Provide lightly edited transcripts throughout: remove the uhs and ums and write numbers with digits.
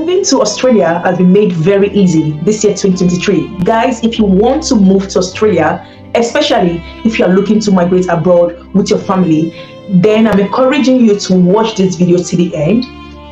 Moving to Australia has been made very easy this year, 2023. Guys, if you want to move to Australia, especially if you are looking to migrate abroad with your family, then I'm encouraging you to watch this video to the end,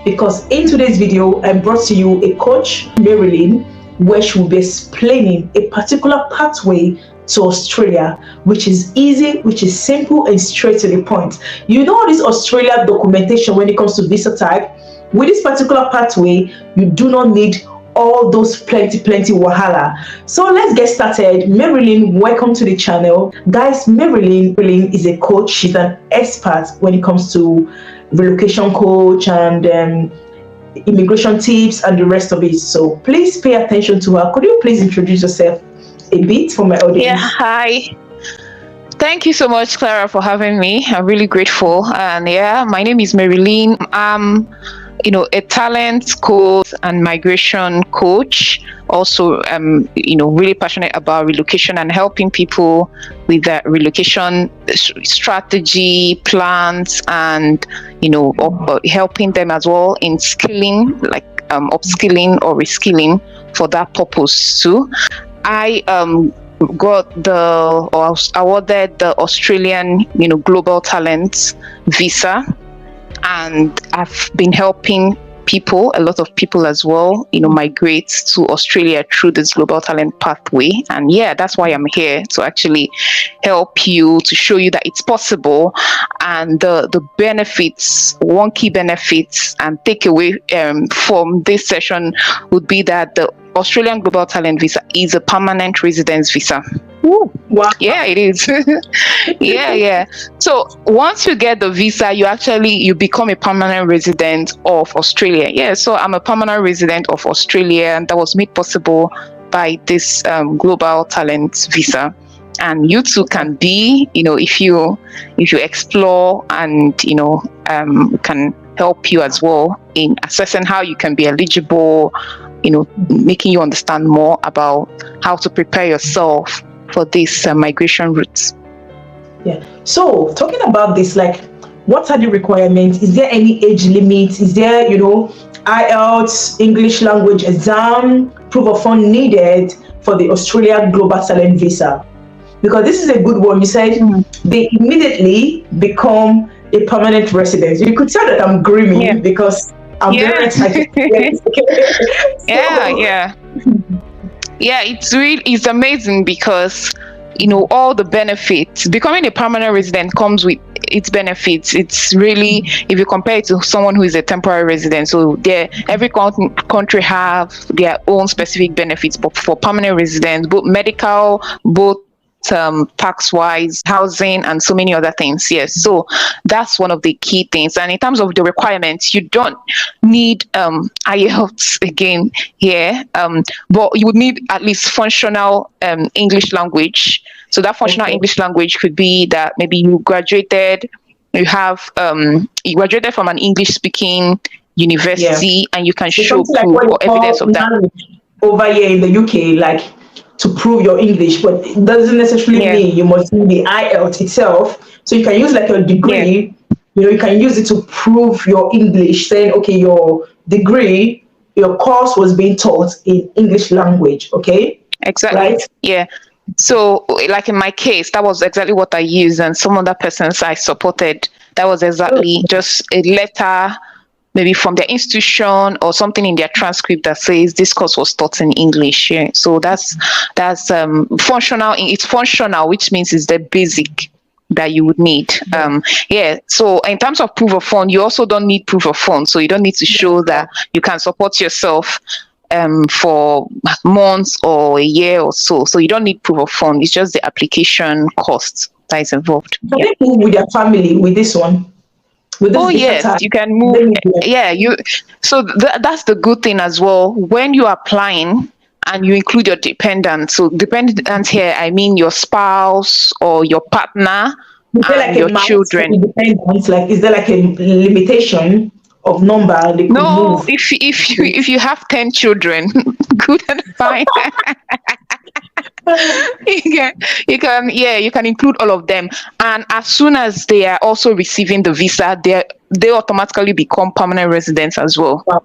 because in today's video, I brought to you a coach, Maryleen, where she will be explaining a particular pathway to Australia, which is easy, which is simple and straight to the point. You know this Australia documentation when it comes to visa type. With this particular pathway, you do not need all those plenty wahala. So let's get started. Maryleen, welcome to the channel. Guys, Maryleen is a coach. She's an expert when it comes to relocation coach and immigration tips and the rest of it. So please pay attention to her. Could you please introduce yourself a bit for my audience? Yeah, hi. Thank you so much, Clara, for having me. I'm really grateful. And yeah, my name is Maryleen. I'm a talent coach and migration coach. Also, really passionate about relocation and helping people with that relocation strategy, plans, and, helping them as well in skilling, like upskilling or reskilling for that purpose too. I was awarded the Australian, Global Talent Visa. And I've been helping a lot of people as well, migrate to Australia through this global talent pathway. And yeah, that's why I'm here, to actually help you, to show you that it's possible. And the benefits, one key benefits and takeaway from this session would be that the Australian Global Talent Visa is a permanent residence visa. Ooh, wow. Yeah, it is. yeah. So once you get the visa, you become a permanent resident of Australia. Yeah, so I'm a permanent resident of Australia, and that was made possible by this Global Talent Visa. And you too can be, if you explore, and can help you as well in assessing how you can be eligible, making you understand more about how to prepare yourself for these migration routes. Yeah. So talking about this, like, what are the requirements? Is there any age limit? Is there, IELTS, English language exam, proof of fund needed for the Australia Global Talent Visa? Because this is a good one. You said they immediately become a permanent resident. You could tell that I'm grieving because I'm very excited. Yeah, it's amazing because all the benefits. Becoming a permanent resident comes with its benefits. It's really, if you compare it to someone who is a temporary resident, so every country have their own specific benefits, but for permanent residents, both medical, both tax-wise, housing, and so many other things. Yes, so that's one of the key things. And in terms of the requirements, you don't need IELTS again here, but you would need at least functional English language. So that functional English language could be that maybe you graduated from an English-speaking university, and you can show proof or evidence of that. Over here in the UK, like, to prove your English, but it doesn't necessarily mean you must do the IELTS itself. So you can use like your degree, you can use it to prove your English, saying, okay, your degree, your course was being taught in English language, okay? Exactly, right? Yeah. So like in my case, that was exactly what I used, and some other persons I supported, that was exactly just a letter, maybe from their institution or something in their transcript that says this course was taught in English. Yeah. So that's functional. It's functional, which means it's the basic that you would need. So in terms of proof of fund, you also don't need proof of fund. So you don't need to show that you can support yourself for months or a year or so. So you don't need proof of fund. It's just the application cost that is involved. Can they move with their family with this one? Yes, you can move. So that's the good thing as well. When you're applying and you include your dependent, so dependent here, I mean your spouse or your partner and your children. Like, is there like a limitation of number? No, move? if you have 10 children, good and fine. you can include all of them, and as soon as they are also receiving the visa, they automatically become permanent residents as well. Wow.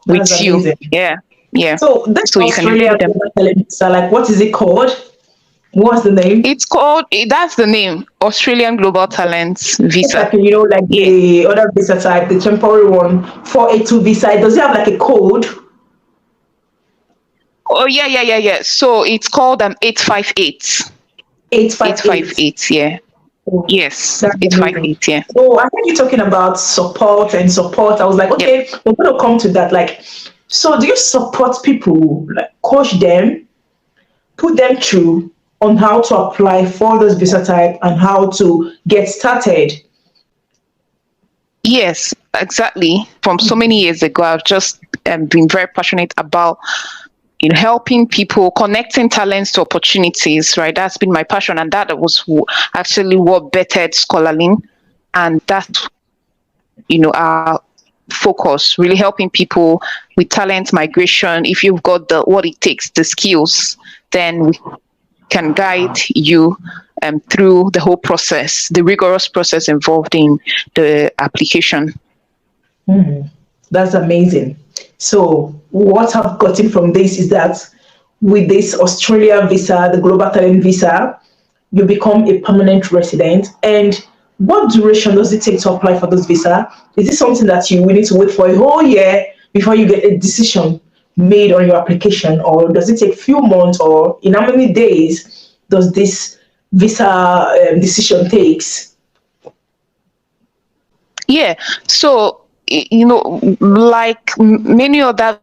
That's with you. amazing. Yeah, yeah. So this So you can Australia include them. Global Talent Visa, like what is it called? What's the name? It's called, that's the name, Australian Global Talents Just Visa. like like Yeah. the other visa type, the temporary one, 482 visa. Does it have like a code? Oh, yeah, yeah, yeah, yeah. So it's called 858. 858. 858, yeah. Oh, Yes, that's amazing. 858, yeah. So I heard you talking about support and support. I was like, Yep. okay, we're going to come to that. Like, so do you support people, like coach them, put them through on how to apply for this visa type and how to get started? Yes, exactly. From so many years ago, I've just been very passionate about helping people, connecting talents to opportunities, right? That's been my passion, and that was actually what bettered ScholarLeen, and that's our focus, really helping people with talent migration. If you've got the what it takes, the skills, then we can guide you through the whole process, the rigorous process involved in the application. That's amazing. So what I've gotten from this is that with this Australia visa, the Global Talent Visa, you become a permanent resident. And what duration does it take to apply for this visa? Is it something that you will need to wait for a whole year before you get a decision made on your application, or does it take few months, or in how many days does this visa decision takes? Yeah. So, like many other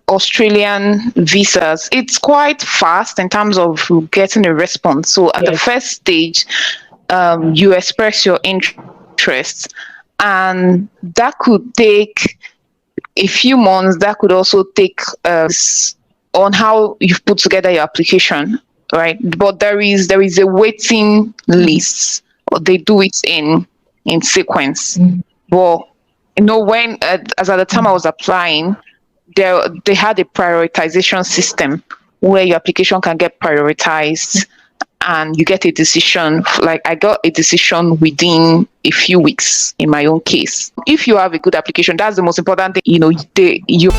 Australian visas, it's quite fast in terms of getting a response. So at the Yes. first stage, you express your interest, and that could take a few months. That could also take on how you've put together your application, right? But there is a waiting list, or they do it in sequence. Well, when as at the time I was applying, they had a prioritization system where your application can get prioritized and you get a decision. Like I got a decision within a few weeks in my own case. If you have a good application, that's the most important thing. You